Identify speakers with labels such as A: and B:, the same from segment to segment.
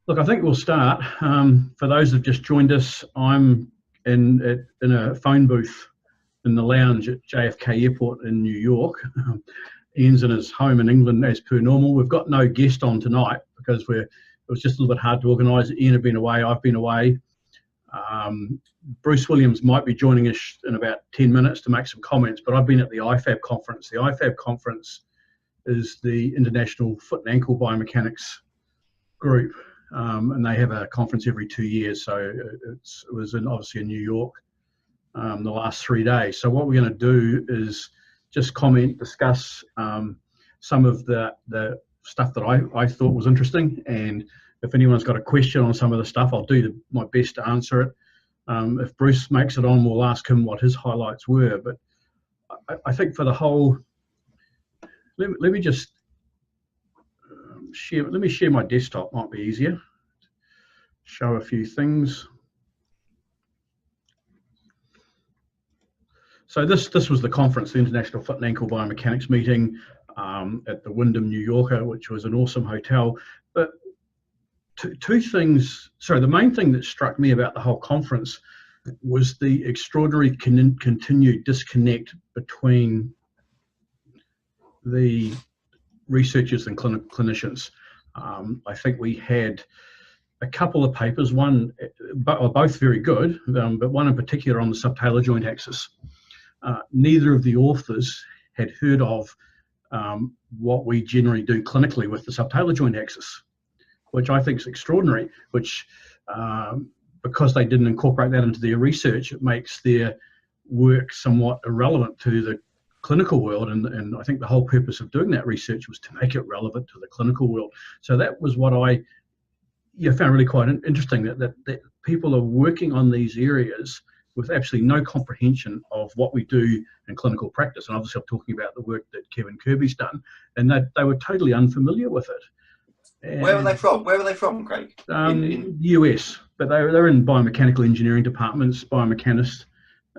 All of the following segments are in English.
A: Look, I think we'll start. For those who've just joined us, I'm in a phone booth in the lounge at JFK Airport in New York. Ian's in his home in England as per normal. We've got no guest on tonight because it was just a little bit hard to organise. Ian had been away, I've been away. Bruce Williams might be joining us in about 10 minutes to make some comments, but I've been at the IFAB conference. The IFAB conference is the International Foot and Ankle Biomechanics group, and they have a conference every 2 years. So it was obviously in New York the last 3 days. So what we're going to do is just comment, discuss some of the stuff that I thought was interesting, and if anyone's got a question on some of the stuff, I'll do my best to answer it. If Bruce makes it on, we'll ask him what his highlights were. But I think for the whole, let me just share. Let me share my desktop. Might be easier. Show a few things. So this was the conference, the International Foot and Ankle Biomechanics meeting at the Wyndham New Yorker, which was an awesome hotel. But two things. Sorry, the main thing that struck me about the whole conference was the extraordinary continued disconnect between the researchers and clinicians. I think we had a couple of papers, both very good, but one in particular on the subtalar joint axis. Neither of the authors had heard of what we generally do clinically with the subtalar joint axis, which I think is extraordinary, which because they didn't incorporate that into their research, it makes their work somewhat irrelevant to the clinical world, and I think the whole purpose of doing that research was to make it relevant to the clinical world. So that was what I found really quite interesting, that people are working on these areas with absolutely no comprehension of what we do in clinical practice. And obviously I'm talking about the work that Kevin Kirby's done, and that they were totally unfamiliar with it. And,
B: where were they from? Where were they from, Craig?
A: In US, but they're in biomechanical engineering departments, biomechanists.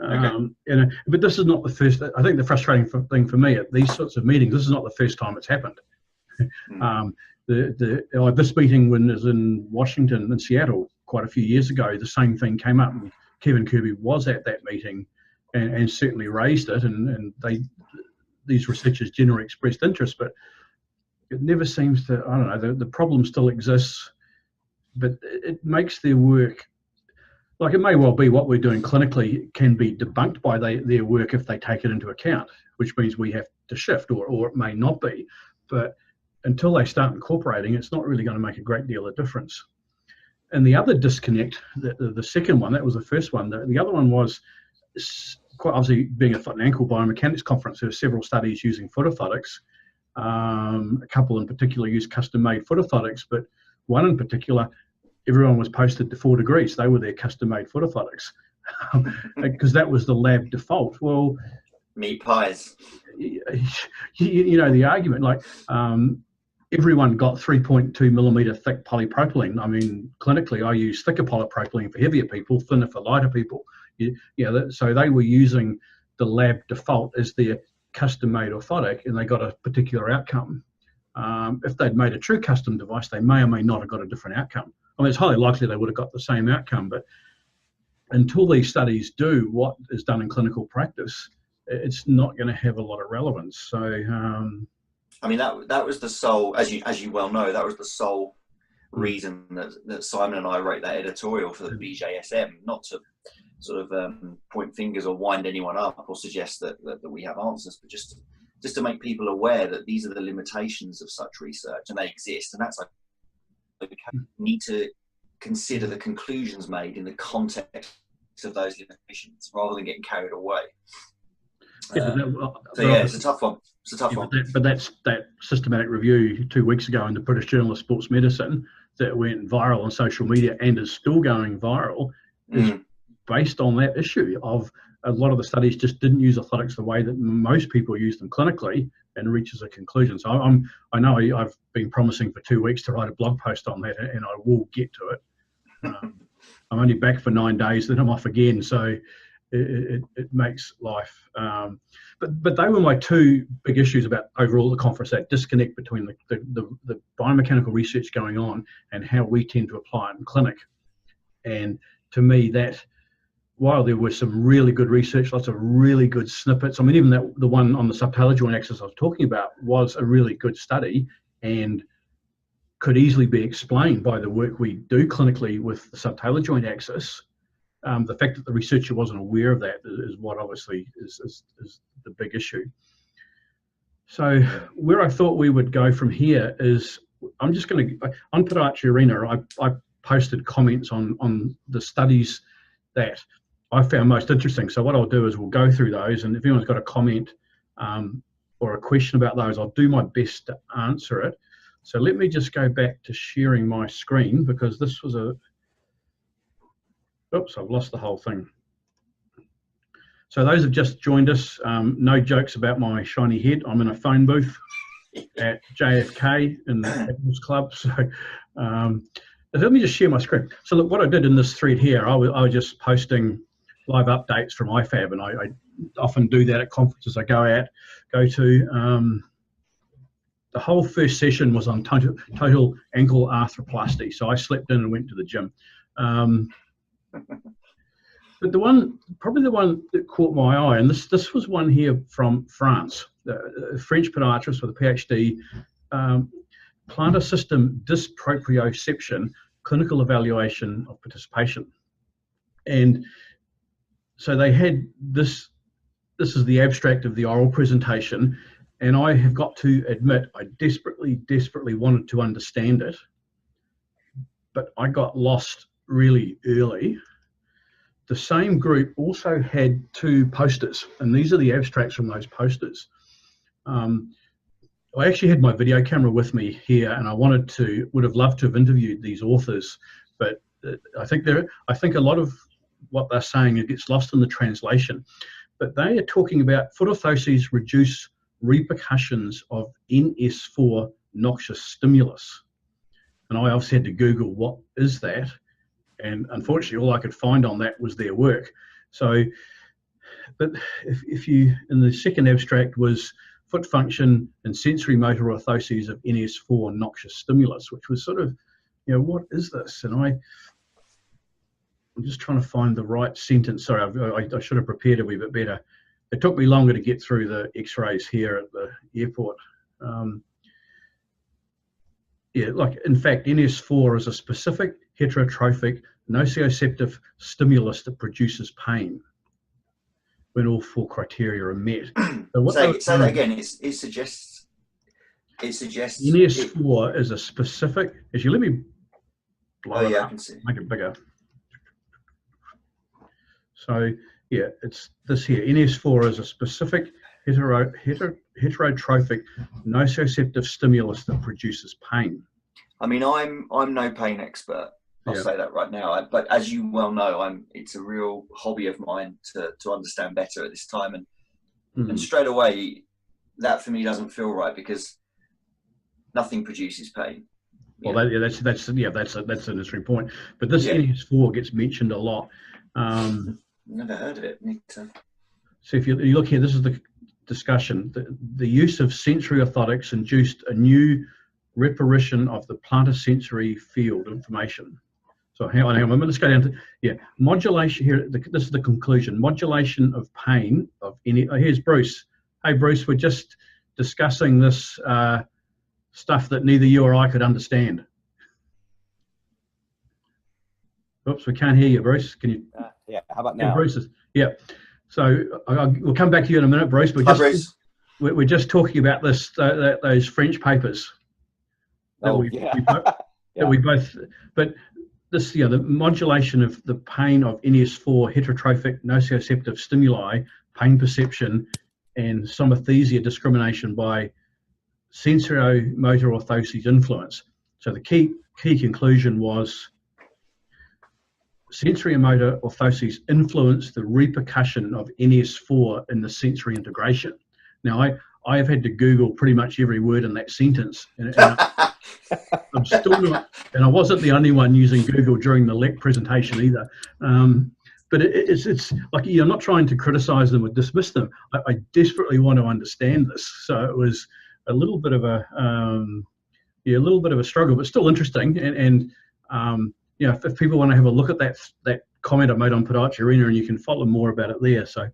B: Okay.
A: But this is not the first. I think the frustrating thing for me at these sorts of meetings, this is not the first time it's happened. This meeting when it was in Washington and Seattle quite a few years ago, the same thing came up. And Kevin Kirby was at that meeting and certainly raised it, and these researchers generally expressed interest, but it never seems to. I don't know. The problem still exists, but it makes their work. Like, it may well be what we're doing clinically can be debunked by their work if they take it into account, which means we have to shift, or it may not be. But until they start incorporating, it's not really going to make a great deal of difference. And the other disconnect, the second one, that was the first one. The other one was, quite obviously, being a foot and ankle biomechanics conference, there were several studies using foot orthotics. A couple in particular used custom-made foot orthotics, but one in particular, everyone was posted to 4 degrees. They were their custom-made foot orthotics because that was the lab default. Well,
B: meat pies.
A: You know the argument. Like everyone got 3.2 millimeter thick polypropylene. I mean, clinically, I use thicker polypropylene for heavier people, thinner for lighter people. So they were using the lab default as their custom-made orthotic, and they got a particular outcome. If they'd made a true custom device, they may or may not have got a different outcome. I mean, it's highly likely they would have got the same outcome, but until these studies do what is done in clinical practice, it's not going to have a lot of relevance. So,
B: I mean, that was the sole, as you well know, that was the sole reason that Simon and I wrote that editorial for the BJSM, not to sort of point fingers or wind anyone up or suggest that we have answers, but just to make people aware that these are the limitations of such research, and they exist, and that's like we need to consider the conclusions made in the context of those limitations rather than getting carried away. It's a tough one. It's a tough one.
A: But that's that systematic review 2 weeks ago in the British Journal of Sports Medicine that went viral on social media and is still going viral is based on that issue of a lot of the studies just didn't use orthotics the way that most people use them clinically, and reaches a conclusion. So I know I've been promising for 2 weeks to write a blog post on that, and I will get to it. I'm only back for 9 days, then I'm off again. So it makes life. But they were my two big issues about overall the conference: that disconnect between the biomechanical research going on and how we tend to apply it in clinic. And to me, that while there was some really good research, lots of really good snippets. I mean, even the one on the subtalar joint axis I was talking about was a really good study and could easily be explained by the work we do clinically with the subtalar joint axis. The fact that the researcher wasn't aware of that is what obviously is the big issue. So where I thought we would go from here is, I'm just going to, on Podiatry Arena, I posted comments on the studies that I found most interesting. So what I'll do is we'll go through those, and if anyone's got a comment or a question about those, I'll do my best to answer it. So let me just go back to sharing my screen, because this was a, oops, I've lost the whole thing. So those have just joined us, no jokes about my shiny head. I'm in a phone booth at JFK in the Capitals Club. So let me just share my screen. So look, what I did in this thread here, I was just posting live updates from IFAB, and I often do that at conferences I go to. The whole first session was on total ankle arthroplasty. So I slept in and went to the gym. But probably the one that caught my eye, and this was one here from France, a French podiatrist with a PhD, plantar system dysproprioception, clinical evaluation of participation. And so they had this is the abstract of the oral presentation, and I have got to admit, I desperately wanted to understand it, but I got lost really early. The same group also had two posters, and these are the abstracts from those posters. I actually had my video camera with me here, and I would have loved to have interviewed these authors, but I think a lot of what they're saying, it gets lost in the translation. But they are talking about foot orthoses reduce repercussions of NS4 noxious stimulus. And I obviously had to Google what is that, and unfortunately all I could find on that was their work. So, but if you, in the second abstract was foot function and sensory motor orthoses of NS4 noxious stimulus, which was sort of, what is this? And I'm just trying to find the right sentence. Sorry, I should have prepared a wee bit better. It took me longer to get through the x-rays here at the airport. Like in fact, NS4 is a specific heterotrophic nociceptive stimulus that produces pain when all four criteria are met. So
B: say that again. It suggests
A: NS4 is a specific. As you let me blow it up,
B: I can see.
A: Make it bigger. So yeah, it's this here. NS4 is a specific heterotrophic nociceptive stimulus that produces pain.
B: I mean, I'm no pain expert. I'll say that right now. But as you well know, it's a real hobby of mine to understand better at this time. And straight away, that for me doesn't feel right, because nothing produces pain.
A: Well, that's an interesting point. But this NS4 gets mentioned a lot.
B: Never heard of it.
A: So if you look here, this is the discussion. The use of sensory orthotics induced a new reparition of the plantar sensory field information. So hang on, let's go down to, modulation here. This is the conclusion. Modulation of pain of any, here's Bruce. Hey Bruce, we're just discussing this stuff that neither you or I could understand. Oops, we can't hear you, Bruce. Can you?
C: How about now?
A: Bruce is, So we'll come back to you in a minute, Bruce. We're just talking about this, those French papers. But this, the modulation of the pain of NS4 heterotrophic nociceptive stimuli, pain perception, and synesthesia discrimination by sensorimotor orthoses influence. So the key conclusion was sensorimotor orthoses influence the repercussion of NS4 in the sensory integration. Now, I have had to Google pretty much every word in that sentence, and I'm still not, and I wasn't the only one using Google during the LEC presentation either, but it's like, you're not trying to criticize them or dismiss them. I desperately want to understand this. So it was a little bit of a struggle, but still interesting. And if people want to have a look at that comment I made on Podiatry Arena, and you can follow more about it there. So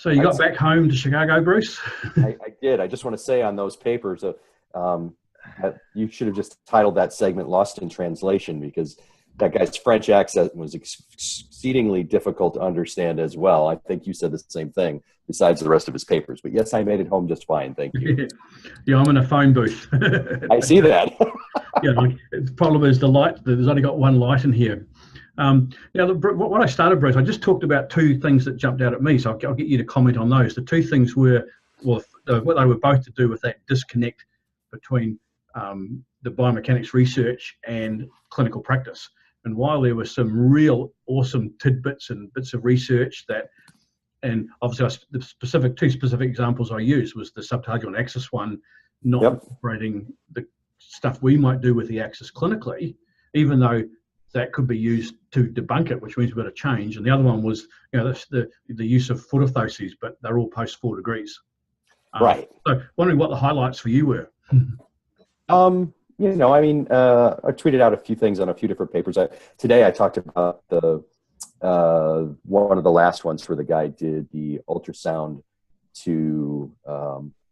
A: you got back home to Chicago, Bruce?
C: I did. I just want to say on those papers, you should have just titled that segment "Lost in Translation," because that guy's French accent was exceedingly difficult to understand as well. I think you said the same thing, besides the rest of his papers. But yes, I made it home just fine. Thank you.
A: Yeah, I'm in a phone booth.
C: I see that.
A: Yeah, the problem is the light. There's only got one light in here. When I started, Bruce, I just talked about two things that jumped out at me. So I'll get you to comment on those. The two things were, what they were both to do with that disconnect between the biomechanics research and clinical practice. And while there were some real awesome tidbits and bits of research and obviously two specific examples I used was the subtarget axis one, not incorporating the stuff we might do with the axis clinically, even though that could be used to debunk it, which means we've got to change. And the other one was, the use of foot orthoses, but they're all post 4 degrees.
C: Right.
A: So wondering what the highlights for you were.
C: I tweeted out a few things on a few different papers. Today I talked about one of the last ones where the guy did the ultrasound to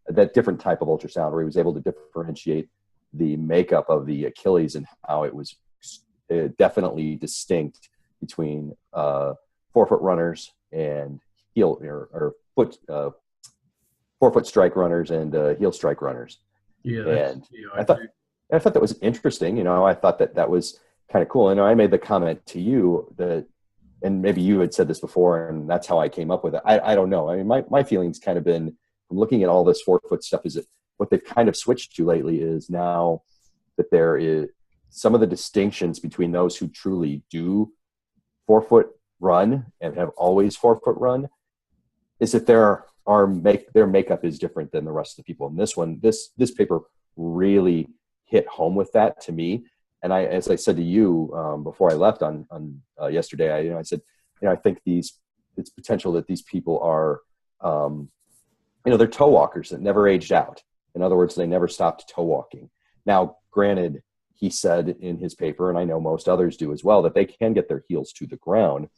C: that different type of ultrasound where he was able to differentiate the makeup of the Achilles and how it was definitely distinct between 4-foot runners and foot 4-foot strike runners and heel strike runners.
A: Yeah,
C: I thought that was interesting. I thought that was kind of cool. I made the comment to you that, and maybe you had said this before, and that's how I came up with it. I don't know. I mean, my feelings kind of been from looking at all this 4-foot stuff is that what they've kind of switched to lately is now that there is some of the distinctions between those who truly do 4-foot run and have always 4-foot run is that their makeup is different than the rest of the people. And this paper really hit home with that to me. And as I said to you before I left on yesterday, I said, I think it's potential that these people are, they're toe walkers that never aged out. In other words, they never stopped toe walking. Now, granted, he said in his paper, and I know most others do as well, that they can get their heels to the ground.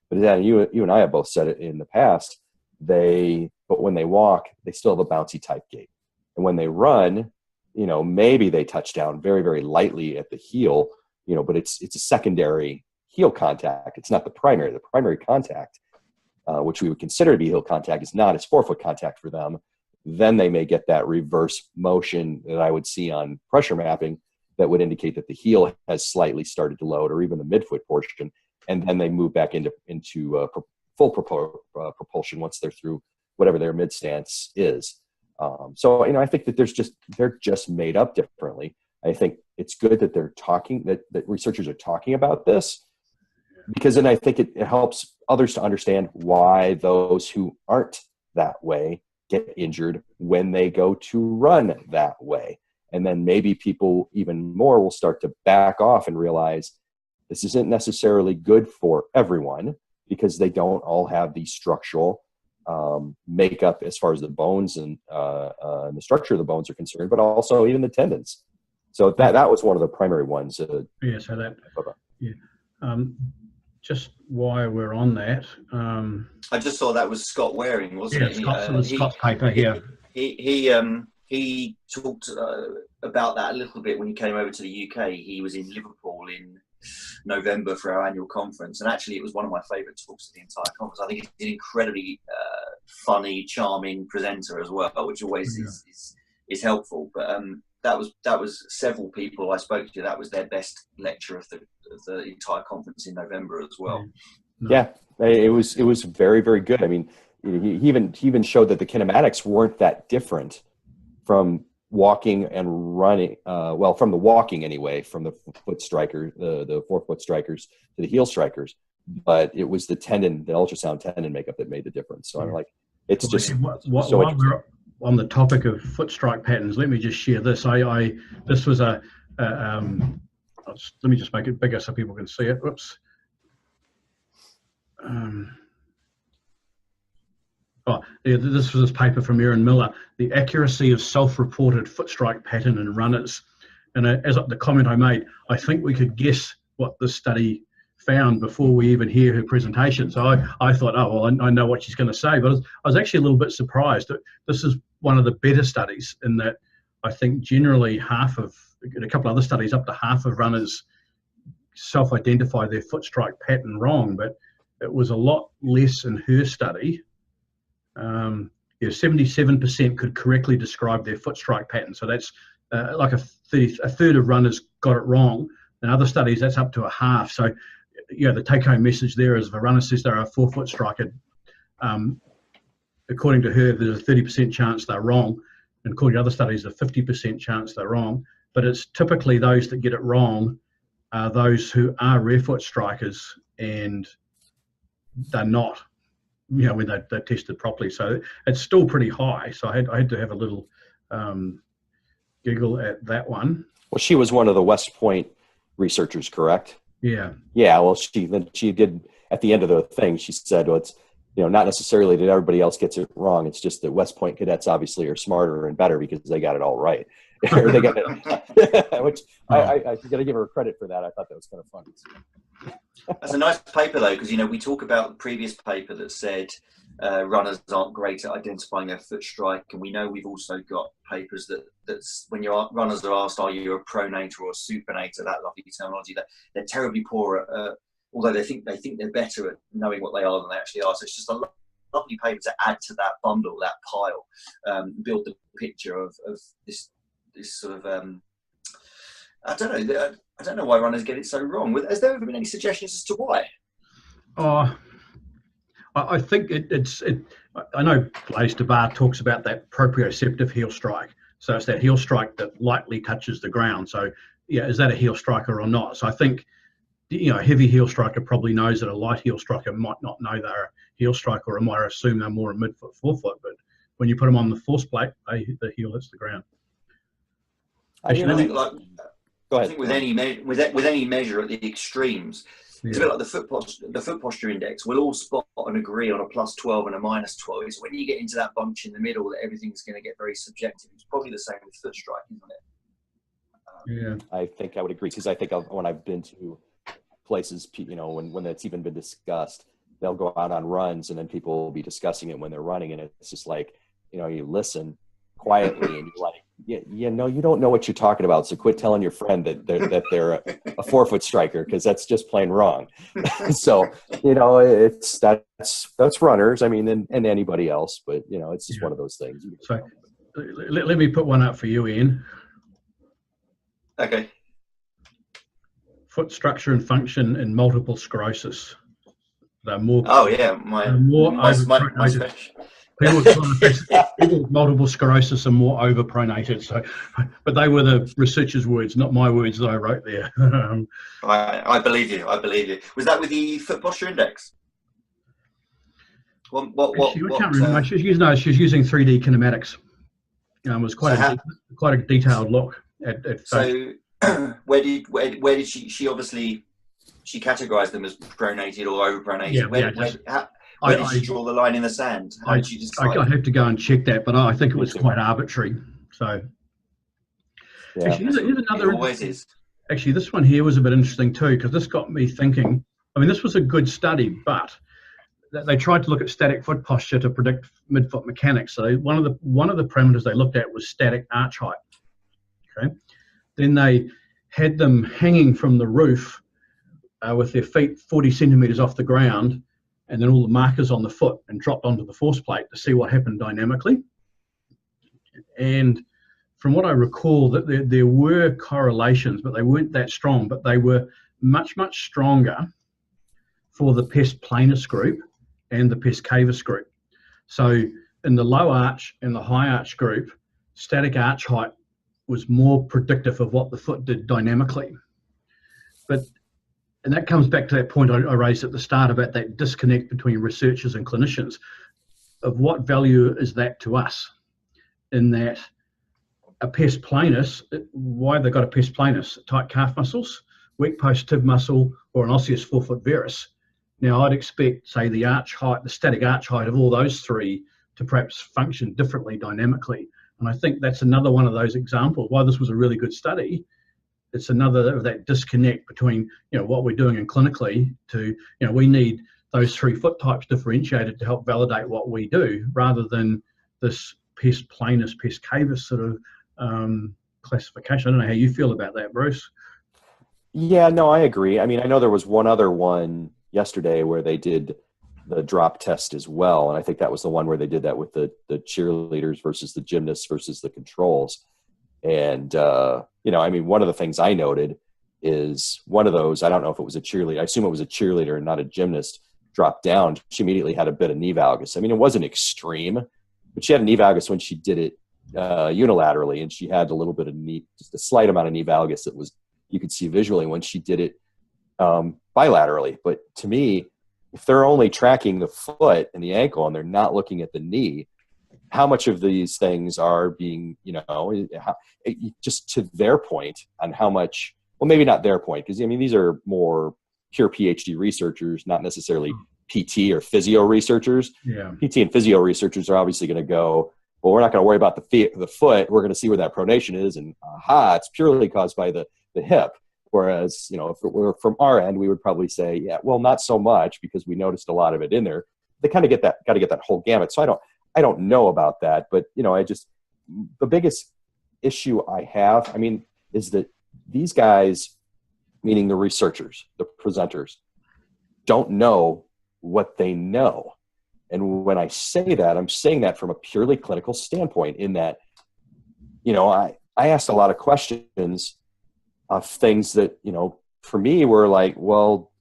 C: But then you and I have both said it in the past, but when they walk, they still have a bouncy type gait. And when they run, maybe they touch down very, very lightly at the heel, but it's a secondary heel contact. It's not the primary. The primary contact, which we would consider to be heel contact, is not. It's 4-foot contact for them. Then they may get that reverse motion that I would see on pressure mapping that would indicate that the heel has slightly started to load, or even the midfoot portion, and then they move back into full propulsion once they're through whatever their mid stance is. So I think that they're just made up differently. I think it's good that they're talking, that researchers are talking about this, because then I think it helps others to understand why those who aren't that way get injured when they go to run that way. And then maybe people even more will start to back off and realize this isn't necessarily good for everyone, because they don't all have the structural makeup as far as the bones and the structure of the bones are concerned, but also even the tendons. So that was one of the primary ones.
A: Just while we're on that,
B: I just saw that was Scott Waring, wasn't it?
A: Scott's paper here.
B: He talked about that a little bit when he came over to the UK. He was in Liverpool in November for our annual conference, and actually it was one of my favourite talks of the entire conference. I think he's an incredibly funny, charming presenter as well, which always is helpful. But that was several people I spoke to. That was their best lecture of the entire conference in November as well.
C: Yeah, it was very, very good. I mean, he even showed that the kinematics weren't that different from walking and running. From the walking anyway, from the foot striker, the 4-foot strikers to the heel strikers. But it was the ultrasound tendon makeup that made the difference. So I'm like, it's just
A: while we're on the topic of foot strike patterns, let me just share this. This was let me just make it bigger so people can see it. Whoops. This was this paper from Aaron Miller, the accuracy of self-reported foot strike pattern in runners. And as the comment I made, I think we could guess what this study found before we even hear her presentation. So I thought, oh, well, I know what she's going to say, but I was actually a little bit surprised. This is one of the better studies in that I think generally in a couple of other studies, up to half of runners self-identify their foot strike pattern wrong, but it was a lot less in her study. 77% could correctly describe their foot strike pattern. So that's like a third of runners got it wrong. In other studies, that's up to a half. So, the take-home message there is if a runner says they're a forefoot striker, according to her, there's a 30% chance they're wrong. And according to other studies, a 50% chance they're wrong. But it's typically those that get it wrong are those who are rear-foot strikers, and they're not, when they're tested properly. So it's still pretty high. So I had to have a little giggle at that one.
C: Well, she was one of the West Point researchers, correct?
A: Yeah.
C: Yeah. Well, she did at the end of the thing. She said, "Well, it's not necessarily that everybody else gets it wrong. It's just that West Point cadets obviously are smarter and better because they got it all right." Or they got it, which I got to give her credit for that. I thought that was kind of funny.
B: That's a nice paper though, because we talk about the previous paper that said runners aren't great at identifying their foot strike, and we know we've also got papers that's when runners are asked, are you a pronator or a supinator, that lovely terminology, that they're terribly poor at, although they think they're better at knowing what they are than they actually are. So it's just a lovely paper to add to that bundle, that pile, build the picture of this sort of I don't know why runners get it so wrong. Has there ever been any suggestions as to why?
A: I think I know Blaise Debar talks about that proprioceptive heel strike. So it's that heel strike that lightly touches the ground. So is that a heel striker or not? So I think a heavy heel striker probably knows that a light heel striker might not know they're a heel striker, or might assume they're more a midfoot, forefoot. But when you put them on the force plate, the heel hits the ground.
B: I think with any measure at the extremes, it's a bit like the foot posture index. We'll all spot and agree on a +12 and a -12. It's when you get into that bunch in the middle that everything's going to get very subjective. It's probably the same with foot strike, isn't it?
C: I think I would agree, because I think when I've been to places, when that's even been discussed, they'll go out on runs and then people will be discussing it when they're running, and it's just like, you listen quietly and you're like, you don't know what you're talking about, so quit telling your friend that they're a forefoot striker, because that's just plain wrong. So that's runners, and anybody else, but it's just one of those things.
A: So let me put one up for you, Ian.
B: Okay.
A: Foot structure and function in multiple sclerosis. They're more.
B: Oh yeah, my special.
A: People with multiple sclerosis are more overpronated. So, but they were the researchers' words, not my words that I wrote there.
B: I believe you. Was that with the foot posture index?
A: I can't remember. She was using 3D kinematics. It was quite a detailed look at.
B: So, where did she obviously she categorized them as pronated or overpronated? Where did she draw the line in the sand? How did she decide?
A: I have to go and check that, but I think it was quite arbitrary. So, actually, here's another.
B: It always is.
A: Actually, this one here was a bit interesting too, because this got me thinking. This was a good study, but they tried to look at static foot posture to predict midfoot mechanics. So one of the parameters they looked at was static arch height. Okay, then they had them hanging from the roof with their feet 40 centimeters off the ground, and then all the markers on the foot, and dropped onto the force plate to see what happened dynamically. And from what I recall, that there were correlations, but they weren't that strong, but they were much, much stronger for the pes planus group and the pes cavus group. So in the low arch and the high arch group, static arch height was more predictive of what the foot did dynamically. And that comes back to that point I raised at the start about that disconnect between researchers and clinicians, of what value is that to us, in that a pes planus, why have they got a pes planus? Tight calf muscles, weak post tib muscle, or an osseous forefoot varus. Now, I'd expect, say, the arch height, the static arch height of all those three to perhaps function differently dynamically. And I think that's another one of those examples. While this was a really good study, it's another of that disconnect between, what we're doing in clinically to, we need those 3 foot types differentiated to help validate what we do, rather than this pes planus, pes cavus sort of classification. I don't know how you feel about that, Bruce.
C: Yeah, no, I agree. I mean, I know there was one other one yesterday where they did the drop test as well, and I think that was the one where they did that with the cheerleaders versus the gymnasts versus the controls. And I mean, one of the things I noted is one of those, I don't know if it was a cheerleader, I assume it was a cheerleader and not a gymnast, dropped down. She immediately had a bit of knee valgus. I mean, it wasn't extreme, but she had a knee valgus when she did it unilaterally, and she had a little bit of knee, just a slight amount of knee valgus that was, you could see visually when she did it bilaterally. But to me, if they're only tracking the foot and the ankle and they're not looking at the knee, how much of these things are being, just to their point on how much, well, maybe not their point, because I mean, these are more pure PhD researchers, not necessarily PT or physio researchers.
A: Yeah.
C: PT and physio researchers are obviously going to go, well, we're not going to worry about the foot. We're going to see where that pronation is. And it's purely caused by the hip. Whereas, if it were from our end, we would probably say, yeah, well, not so much, because we noticed a lot of it in there. They kind of got to get that whole gamut. So I don't know about that, but the biggest issue I have, I mean, is that these guys, meaning the researchers, the presenters, don't know what they know. And when I say that, I'm saying that from a purely clinical standpoint, in that, I asked a lot of questions of things that, for me were like, well,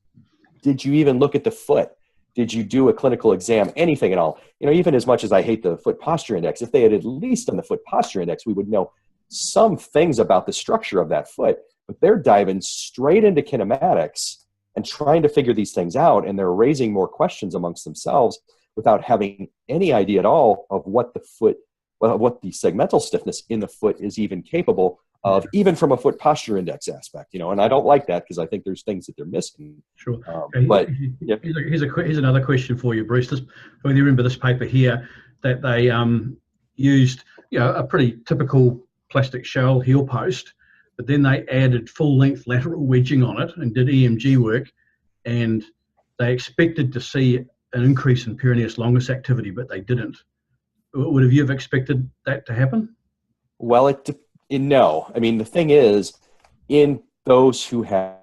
C: did you even look at the foot? Did you do a clinical exam? Anything at all? Even as much as I hate the foot posture index, if they had at least done the foot posture index, we would know some things about the structure of that foot. But they're diving straight into kinematics and trying to figure these things out, and they're raising more questions amongst themselves without having any idea at all of what the segmental stiffness in the foot is even capable of, even from a foot posture index aspect, and I don't like that, because I think there's things that they're missing.
A: Sure.
C: But
A: here's another question for you, Bruce. You remember this paper here that they used, a pretty typical plastic shell heel post, but then they added full-length lateral wedging on it and did EMG work, and they expected to see an increase in peroneus longus activity, but they didn't. Would you have expected that to happen?
C: Well, no. I mean, the thing is, in those who have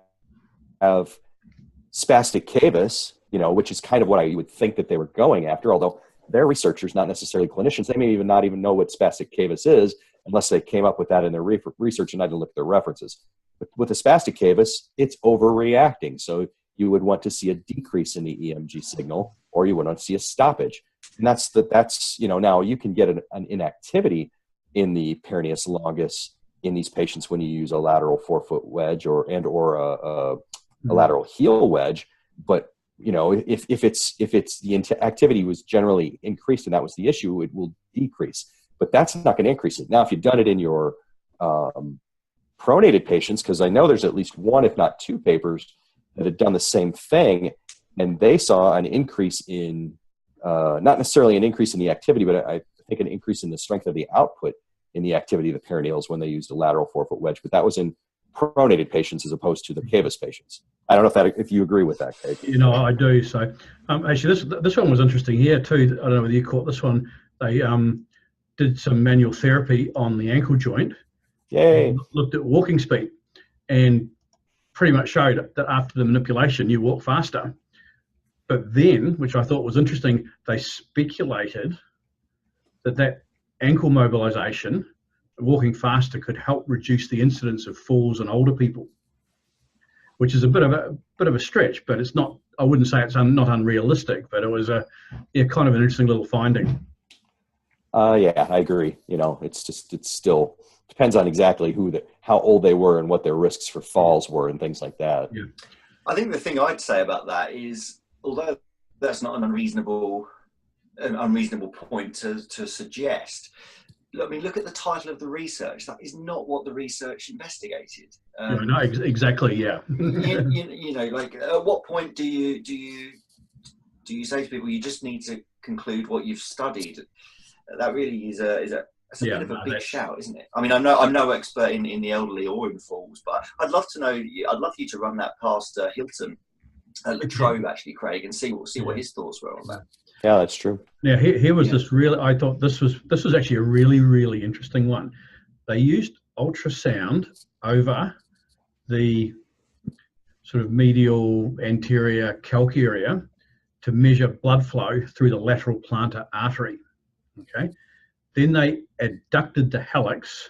C: spastic cavus, which is kind of what I would think that they were going after, although they're researchers, not necessarily clinicians. They may not even know what spastic cavus is, unless they came up with that in their research and I didn't look at their references. But with a spastic cavus, it's overreacting. So you would want to see a decrease in the EMG signal, or you would want to see a stoppage. And that's now you can get an inactivity in the peroneus longus in these patients when you use a lateral forefoot wedge or a lateral heel wedge. But if the activity was generally increased and that was the issue, it will decrease. But that's not going to increase it. Now, if you've done it in your pronated patients, because I know there's at least one, if not two, papers that had done the same thing, and they saw an increase in not necessarily an increase in the activity, but I think an increase in the strength of the output in the activity of the perineals when they used a lateral forefoot wedge. But that was in pronated patients as opposed to the cavus patients. I don't know if you agree with that, Craig.
A: I do. So actually, this one was interesting here too. I don't know whether you caught this one. They did some manual therapy on the ankle joint.
C: Yay!
A: Looked at walking speed, and pretty much showed that after the manipulation, you walk faster. But then, which I thought was interesting, they speculated that ankle mobilization, walking faster, could help reduce the incidence of falls in older people, which is a bit of a stretch, but it's not. I wouldn't say it's not unrealistic, but it was kind of an interesting little finding.
C: Yeah, I agree. It still depends on exactly how old they were and what their risks for falls were and things like that.
A: Yeah.
B: I think the thing I'd say about that is, although that's not an unreasonable point to suggest, I mean, look at the title of the research. That is not what the research investigated.
A: No, exactly. Yeah.
B: Like, at what point do you do you say to people you just need to conclude what you've studied? That really is a bit of a big shout, isn't it? I mean, I'm no expert in the elderly or in falls, but I'd love to know. I'd love you to run that past Hilton, Latrobe, actually, Craig, and see what his thoughts were on that.
C: Yeah, that's true.
A: Now, here was this really. I thought this was actually a really, really interesting one. They used ultrasound over the sort of medial anterior calc area to measure blood flow through the lateral plantar artery. Okay, then they adducted the hallux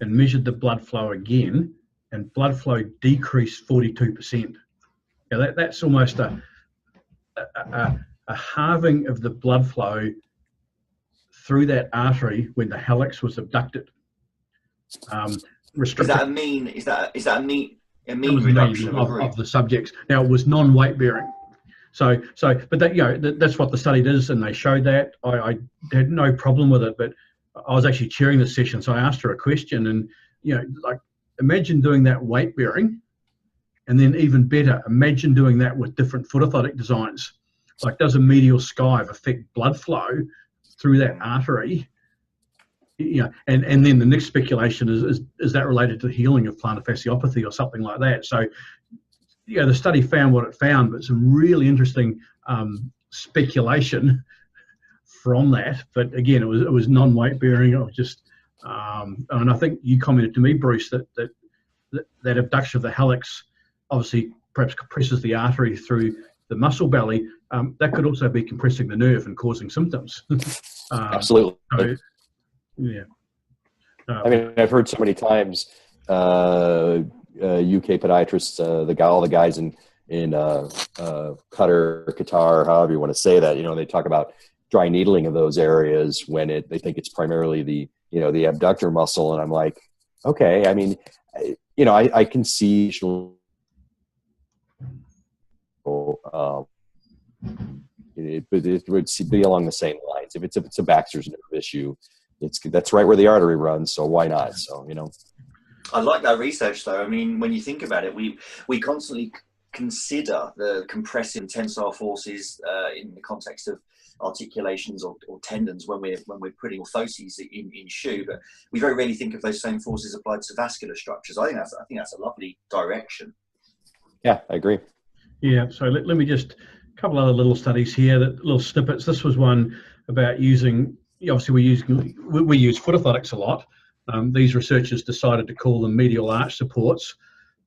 A: and measured the blood flow again, and blood flow decreased 42%. Now that's almost a halving of the blood flow through that artery when the hallux was abducted.
B: Is that a mean? Is that a mean reduction
A: of the subjects? Now it was non-weight bearing. So, but that, that's what the study does, and they showed that. I had no problem with it, but I was actually chairing the session, so I asked her a question, and like, imagine doing that weight bearing, and then even better, imagine doing that with different foot orthotic designs. Like, does a medial skive affect blood flow through that artery? And then the next speculation is that related to the healing of plantar fasciopathy or something like that. So, the study found what it found, but some really interesting speculation from that. But again, it was non-weight bearing. It was just, and I think you commented to me, Bruce, that abduction of the hallux obviously perhaps compresses the artery through the muscle belly. That could also be compressing the nerve and causing symptoms.
C: Absolutely.
A: So, yeah.
C: I mean, I've heard so many times UK podiatrists, all the guys in Qatar, however you want to say that, they talk about dry needling of those areas when they think it's primarily the abductor muscle, and I'm like, okay. I mean, I can see. But it would be along the same lines. If it's a Baxter's nerve issue, that's right where the artery runs. So why not? So
B: I like that research, though. I mean, when you think about it, we constantly consider the compressive and tensile forces in the context of articulations or tendons when we're putting orthoses in shoe, but we very rarely think of those same forces applied to vascular structures. I think that's a lovely direction.
C: Yeah, I agree.
A: Yeah. So let me just a couple other little studies here, little snippets. This was one about using. Obviously, we use foot orthotics a lot. These researchers decided to call them medial arch supports,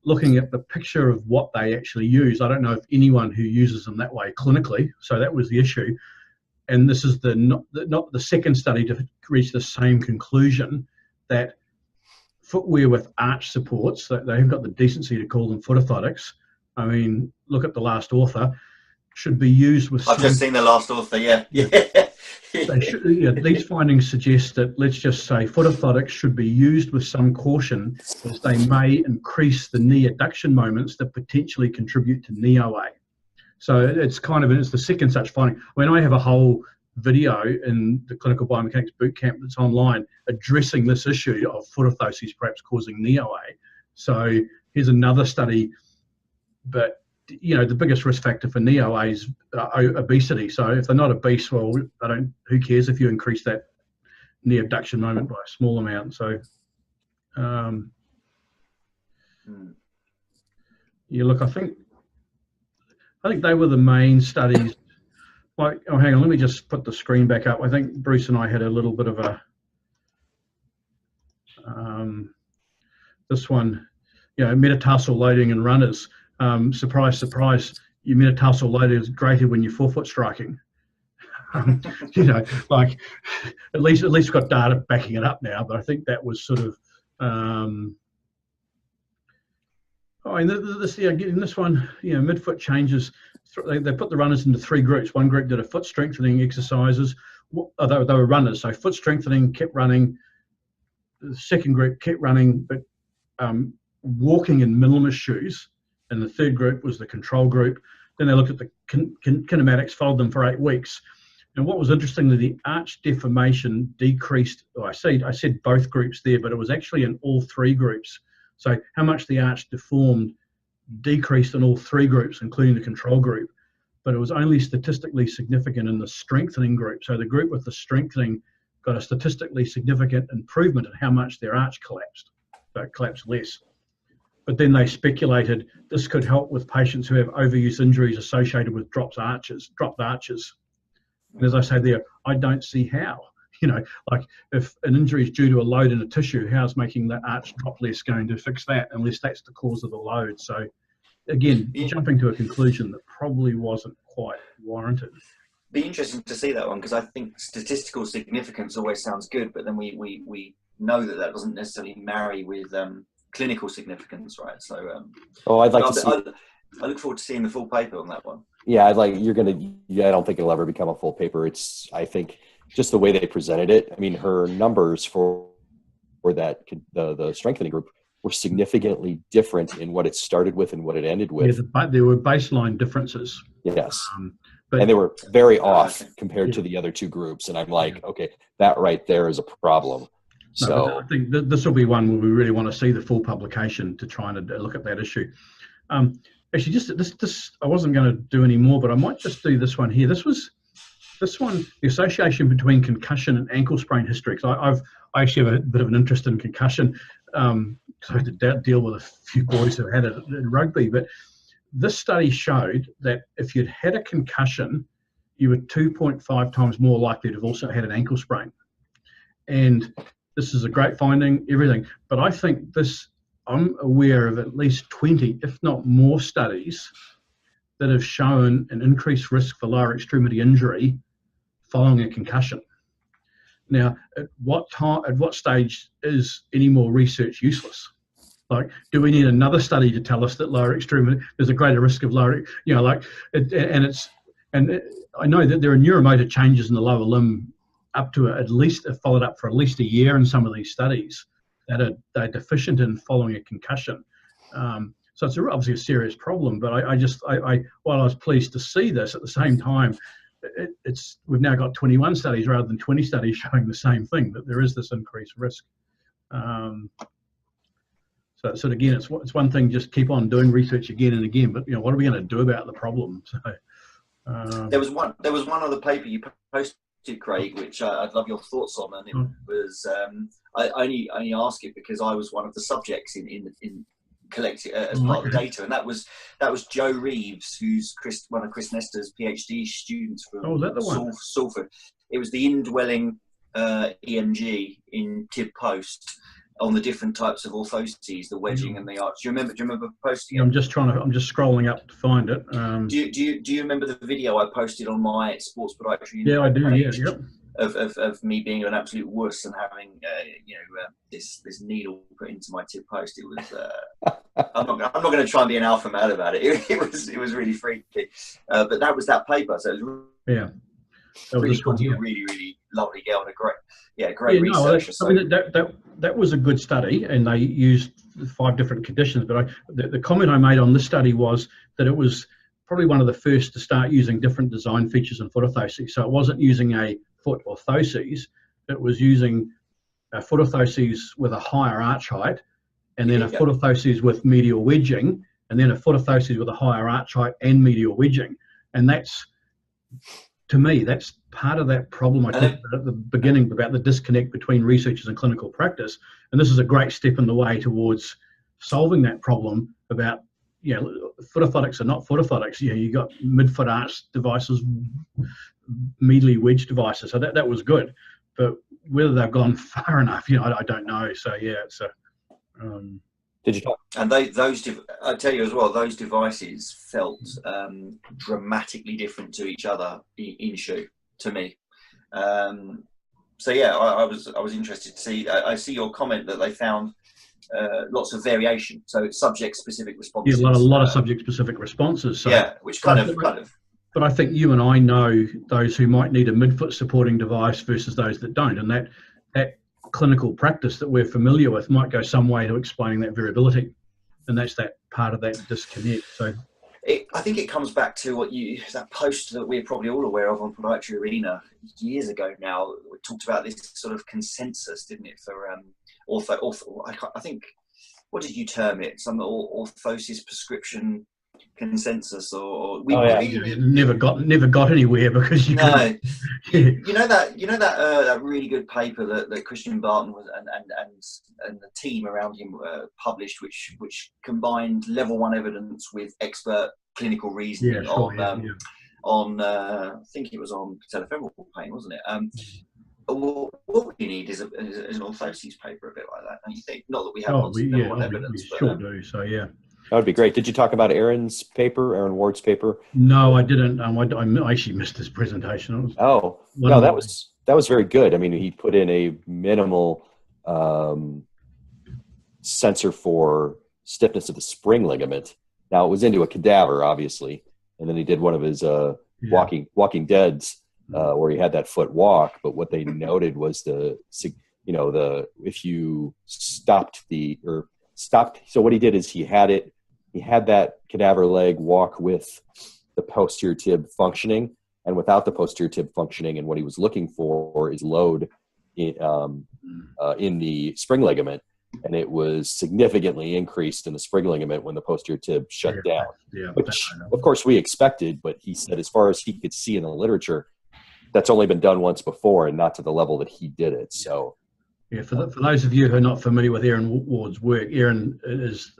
A: looking at the picture of what they actually use. I don't know if anyone who uses them that way clinically, so that was the issue. And this is not the second study to reach the same conclusion, that footwear with arch supports, that they've got the decency to call them foot orthotics. I mean, look at the last author, should be used with.
B: I've just seen the last author, yeah.
A: These findings suggest that, let's just say, foot orthotics should be used with some caution, as they may increase the knee adduction moments that potentially contribute to knee OA. So it's the second such finding. I mean, I have a whole video in the Clinical Biomechanics Bootcamp that's online addressing this issue of foot orthoses perhaps causing knee OA. So here's another study, but the biggest risk factor for knee OA is obesity. So if they're not obese, well, who cares if you increase that knee abduction moment by a small amount? So, look, I think they were the main studies. Like, hang on, let me just put the screen back up. I think Bruce and I had a little bit of a, this one, metatarsal loading in runners. Surprise, surprise, your metatarsal load is greater when you're forefoot striking. Like, at least we've got data backing it up now, but I think that was sort of, in this one, midfoot changes, they put the runners into three groups. One group did a foot strengthening exercises. They were runners, so foot strengthening, kept running. The second group kept running, but walking in minimalist shoes. And the third group was the control group. Then they looked at the kinematics, followed them for 8 weeks. And what was interesting, the arch deformation decreased. I said both groups there, but it was actually in all three groups. So how much the arch deformed decreased in all three groups, including the control group. but it was only statistically significant in the strengthening group. So the group with the strengthening got a statistically significant improvement in how much their arch collapsed. So it collapsed less. But then they speculated this could help with patients who have overuse injuries associated with dropped arches. And as I say there, I don't see how. Like if an injury is due to a load in a tissue, how's making that arch drop less going to fix that, unless that's the cause of the load? So again, jumping to a conclusion that probably wasn't quite warranted.
B: Be interesting to see that one, because I think statistical significance always sounds good, but then we know that doesn't necessarily marry with clinical significance, right? So
C: I'd like to see.
B: I look forward to seeing the full paper on that one.
C: Yeah, I don't think it'll ever become a full paper. I think just the way they presented it. I mean, her numbers for that the strengthening group were significantly different in what it started with and what it ended with.
A: Yeah, there were baseline differences.
C: Yes. And they were very off compared to the other two groups. And I'm like, okay, that right there is a problem. So
A: I think this will be one where we really want to see the full publication to try and look at that issue. Actually, just this, I wasn't going to do any more, but I might just do this one here. This one, the association between concussion and ankle sprain history. Because I actually have a bit of an interest in concussion. So I had to deal with a few boys who had it in rugby. But this study showed that if you'd had a concussion, you were 2.5 times more likely to have also had an ankle sprain. And this is a great finding, everything. But I think I'm aware of at least 20, if not more, studies that have shown an increased risk for lower extremity injury following a concussion. Now, at what stage is any more research useless? Like, do we need another study to tell us that lower extremity, there's a greater risk of lower, and I know that there are neuromotor changes in the lower limb up to at least followed up for at least a year in some of these studies that they're deficient in following a concussion. So it's obviously a serious problem, but I while I was pleased to see this, at the same time, we've now got 21 studies rather than 20 studies showing the same thing, that there is this increased risk. So again, it's one thing just keep on doing research again and again, but what are we going to do about the problem? So
B: there was one other paper you posted, Craig, which I'd love your thoughts on, and it was I only ask it because I was one of the subjects in collecting as part of the data, and that was Joe Reeves, who's one of Chris Nestor's PhD students from Salford. It was the indwelling EMG in tib post on the different types of orthoses, the wedging and the arch. Do you remember posting it?
A: I'm just scrolling up to find it.
B: Do you remember the video I posted on my sports podiatry?
A: Yeah, I do. Yeah, yep.
B: Of me being an absolute wuss and having this needle put into my tib post. It was I'm not going to try and be an alpha male about it. It was really freaky. But that was that paper. So it was really cool. Really, really lovely girl and a great researcher.
A: I mean, that was a good study, and they used 5 different conditions. But the comment I made on this study was that it was probably one of the first to start using different design features in foot orthoses. So it wasn't using a foot orthoses, it was using a foot orthoses with a higher arch height, and then a foot orthoses with medial wedging, and then a foot orthoses with a higher arch height and medial wedging. And that's, to me, that's part of that problem I talked about at the beginning about the disconnect between researchers and clinical practice. And this is a great step in the way towards solving that problem about, foot orthotics are not foot orthotics. You got mid-foot arch devices, medially wedged devices. So that was good. But whether they've gone far enough, I don't know. So yeah, it's a...
C: Did you talk?
B: And I tell you as well, those devices felt dramatically different to each other in shoe to me. So yeah, I was interested to see. I see your comment that they found lots of variation, so it's subject-specific responses.
A: Yeah, a lot of subject-specific responses. So,
B: yeah, which kind of.
A: But I think you and I know those who might need a midfoot supporting device versus those that don't, and that clinical practice that we're familiar with might go some way to explaining that variability, and that's that part of that disconnect. So
B: I think it comes back to that post that we're probably all aware of on Podiatry Arena years ago now. We talked about this sort of consensus, didn't it, for ortho. I think, what did you term it? Some orthosis prescription consensus, or
C: Oh, yeah.
A: You never got anywhere because you
B: no.
A: couldn't.
B: You know that really good paper that Christian Barton was and the team around him published, which combined level 1 evidence with expert clinical reasoning on I think it was on patellofemoral pain, wasn't it? What we need is an orthosis paper a bit like that, don't you think? Not that we have lots of level 1 evidence,
A: we sure do. So yeah.
C: That would be great. Did you talk about Aaron Ward's paper?
A: No, I didn't. I actually missed this presentation.
C: No, that was very good. I mean, he put in a minimal sensor for stiffness of the spring ligament. Now, it was into a cadaver, obviously, and then he did one of his Walking Dead's where he had that foot walk. But what they noted was if you stopped. So what he did is he had that cadaver leg walk with the posterior tib functioning and without the posterior tib functioning. And what he was looking for is load in the spring ligament. And it was significantly increased in the spring ligament when the posterior tib shut down, which of course we expected. But he said, as far as he could see in the literature, that's only been done once before and not to the level that he did it. So,
A: yeah, for those of you who are not familiar with Aaron Ward's work, Aaron is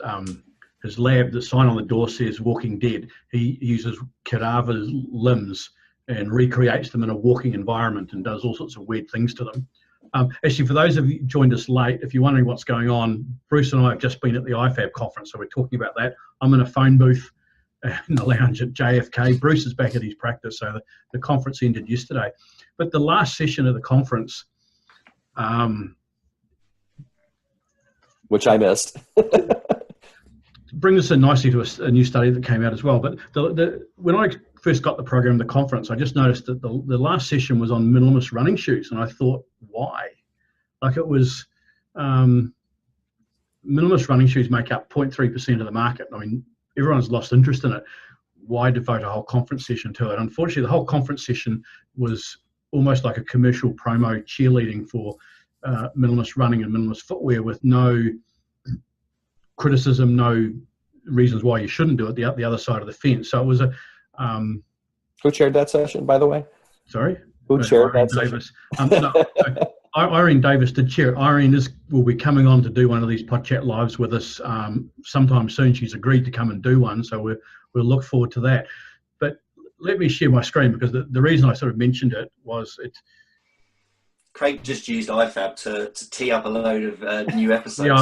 A: his lab, the sign on the door says Walking Dead. He uses cadaver limbs and recreates them in a walking environment and does all sorts of weird things to them. Actually, for those of you who joined us late, if you're wondering what's going on, Bruce and I have just been at the IFAB conference, so we're talking about that. I'm in a phone booth in the lounge at JFK. Bruce is back at his practice, so the conference ended yesterday. But the last session of the conference,
C: which I missed.
A: Brings us in nicely to a new study that came out as well. But when I first got the program, the conference, I just noticed that the last session was on minimalist running shoes, and I thought, why? Like, it was minimalist running shoes make up 0.3% of the market. I mean, everyone's lost interest in it. Why devote a whole conference session to it? Unfortunately, the whole conference session was almost like a commercial promo cheerleading for minimalist running and minimalist footwear, with no criticism, no reasons why you shouldn't do it, the other side of the fence. So it was a
C: who chaired that session, by the way?
A: Sorry,
C: who chaired that session?
A: Irene Davis did chair. Irene will be coming on to do one of these PodChat lives with us sometime soon. She's agreed to come and do one, so we'll look forward to that. But let me share my screen, because the reason I sort of mentioned it was
B: Craig just used IFAB to tee up a load of new episodes.
A: Yeah,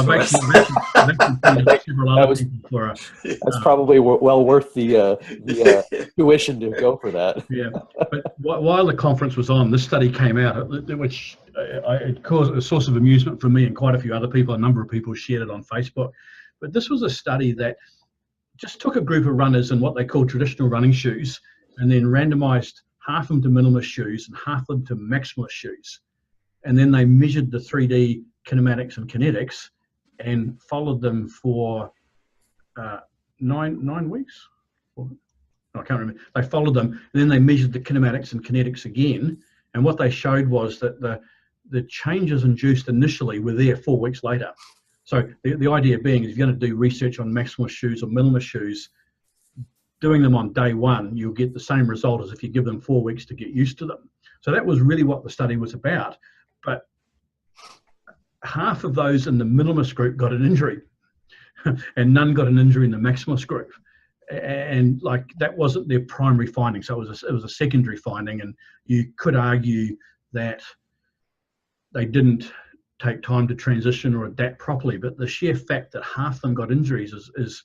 C: That's probably well worth the tuition to go for that.
A: Yeah, but while the conference was on, this study came out, which it caused a source of amusement for me and quite a few other people. A number of people shared it on Facebook. But this was a study that just took a group of runners in what they call traditional running shoes and then randomized half of them to minimalist shoes and half of them to maximalist shoes. And then they measured the 3D kinematics and kinetics and followed them for 9 weeks. I can't remember. They followed them, and then they measured the kinematics and kinetics again. And what they showed was that the changes induced initially were there 4 weeks later. So the idea being is, if you're going to do research on maximalist shoes or minimalist shoes, doing them on day one, you'll get the same result as if you give them 4 weeks to get used to them. So that was really what the study was about. But half of those in the minimalist group got an injury and none got an injury in the maximalist group. And like, that wasn't their primary finding. So it was a secondary finding, and you could argue that they didn't take time to transition or adapt properly. But the sheer fact that half of them got injuries is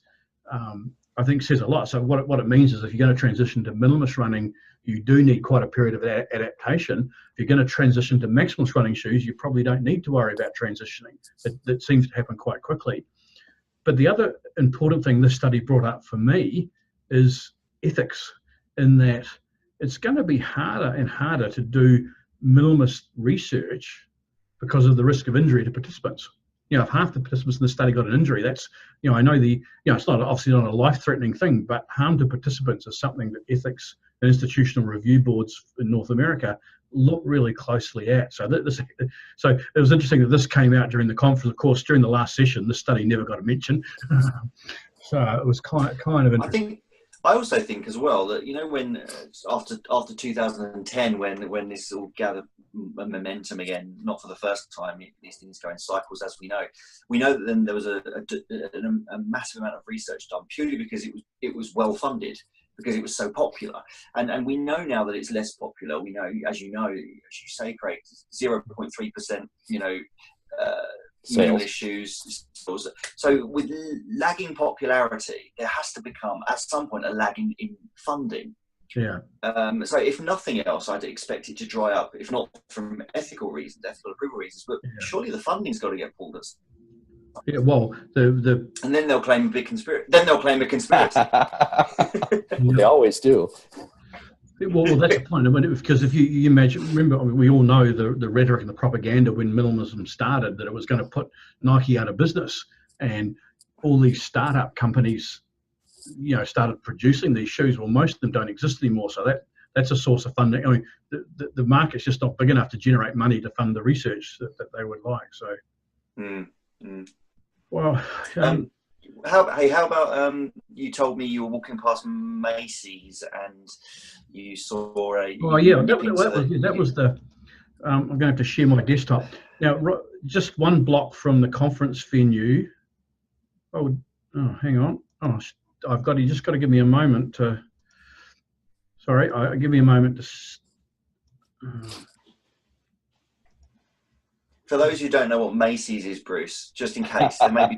A: I think says a lot. So what it means is, if you're going to transition to minimalist running, you do need quite a period of adaptation. If you're going to transition to maximalist running shoes, you probably don't need to worry about transitioning. That seems to happen quite quickly. But the other important thing this study brought up for me is ethics, in that it's going to be harder and harder to do minimalist research because of the risk of injury to participants. You know, if half the participants in the study got an injury, that's, you know, I know it's not obviously not a life-threatening thing, but harm to participants is something that ethics and institutional review boards in North America look really closely at. So it was interesting that this came out during the conference. Of course, during the last session, this study never got a mention. So it was kind of interesting.
B: I also think as well that, you know, when after 2010, when this all gathered momentum again, not for the first time, these things go in cycles, as we know that then there was a massive amount of research done purely because it was well funded, because it was so popular, and we know now that it's less popular. We know, as you say, Craig, 0.3%, you know, mental issues. So with lagging popularity, there has to become at some point a lag in funding.
A: Yeah.
B: So if nothing else, I'd expect it to dry up, if not from ethical reasons, ethical approval reasons, but surely the funding's got to get pulled.
A: Yeah. Well, and
B: then they'll claim a big conspiracy. Then they'll claim a conspiracy.
C: They always do.
A: Well, that's the point. I mean, because if you imagine, remember, I mean, we all know the rhetoric and the propaganda when minimalism started, that it was going to put Nike out of business, and all these startup companies, you know, started producing these shoes. Well, most of them don't exist anymore, so that's a source of funding. I mean, the market's just not big enough to generate money to fund the research that they would like. So, well.
B: How about you told me you were walking past Macy's and you saw a...
A: Oh yeah, that was the... I'm going to have to share my desktop. Now, just one block from the conference venue. Oh hang on. Oh, you just got to give me a moment to... Sorry, give me a moment to...
B: For those who don't know what Macy's is, Bruce, just in case, there may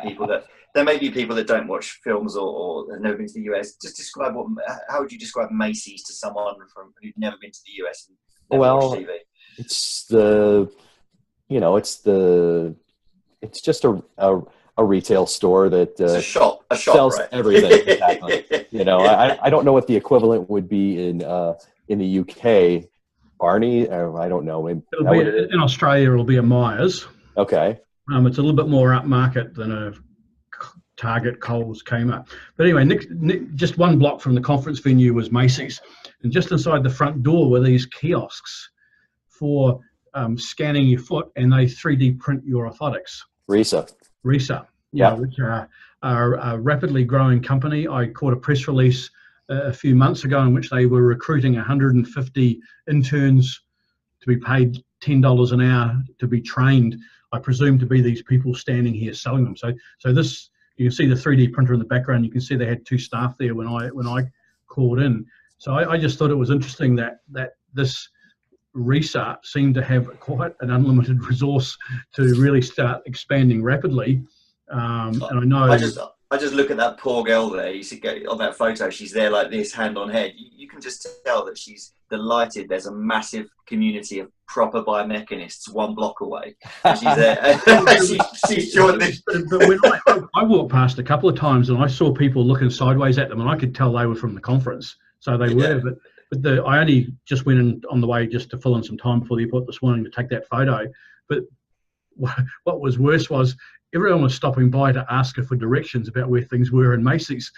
B: be people that don't watch films or have never been to the US. Just describe how would you describe Macy's to someone who'd never been to the US and never watched TV?
C: It's just a retail store that
B: it's a shop
C: sells
B: right?
C: everything. Exactly. You know, I don't know what the equivalent would be in the UK. Barney, I don't know.
A: In Australia, it'll be a Myers.
C: Okay.
A: It's a little bit more upmarket than a Target, Coles, Kmart. But anyway, just one block from the conference venue was Macy's, and just inside the front door were these kiosks for scanning your foot, and they 3D print your orthotics. RISA,
C: yeah,
A: which are a rapidly growing company. I caught a press release a few months ago in which they were recruiting 150 interns to be paid $10 an hour to be trained. I presume to be these people standing here selling them. So this, you can see the 3D printer in the background. You can see they had 2 staff there when I called in. So I just thought it was interesting that this RISA seemed to have quite an unlimited resource to really start expanding rapidly. And I know.
B: I just look at that poor girl there. You see on that photo, she's there like this, hand on head. You can just tell that she's delighted. There's a massive community of proper biomechanists 1 block away. And she's there. she's joined this.
A: But when I walked past a couple of times and I saw people looking sideways at them, and I could tell they were from the conference. So they were. But I only just went in on the way just to fill in some time before the airport this morning to take that photo. But what was worse was everyone was stopping by to ask her for directions about where things were in Macy's.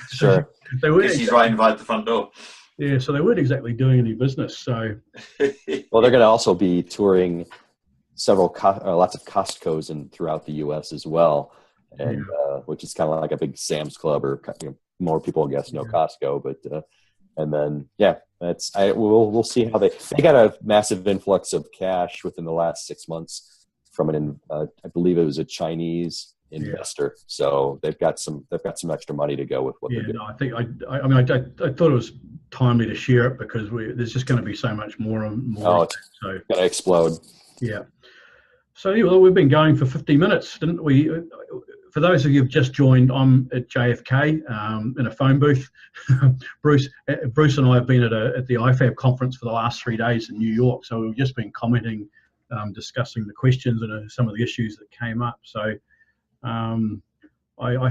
C: Sure.
B: They were. She's right inside the front door.
A: Yeah, so they weren't exactly doing any business. So,
C: well, they're going to also be touring lots of Costco's throughout the U.S. as well, and which is kind of like a big Sam's Club, or more people, I guess, know Costco, but. And then, we'll see how they got a massive influx of cash within the last 6 months from I believe it was a Chinese investor. So they've got some extra money to go with what they're doing.
A: No, I think I thought it was timely to share it because there's just going to be so much more and more.
C: It's going to explode.
A: Yeah. So we've been going for 50 minutes, didn't we? For those of you who've just joined, I'm at JFK in a phone booth. Bruce and I have been at the IFAB conference for the last 3 days in New York. So we've just been commenting, discussing the questions and some of the issues that came up. So I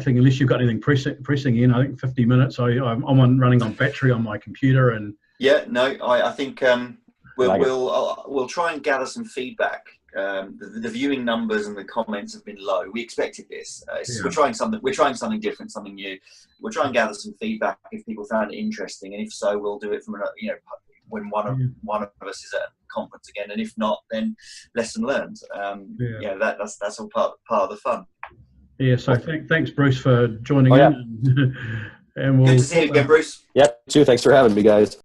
A: think unless you've got anything pressing in, I think 50 minutes. I'm running on battery on my computer and. Yeah, no, I think we'll try and gather some feedback. The viewing numbers and the comments have been low. We expected this. We're trying something different, something new. We'll try and gather some feedback if people found it interesting, and if so, we'll do it from when one of us is at a conference again, and if not, then lesson learned. That's all part of the fun. Yeah. So thanks, Bruce, for joining in. And
B: Good to see you again, Bruce.
C: Yep. Too. Thanks for having me, guys.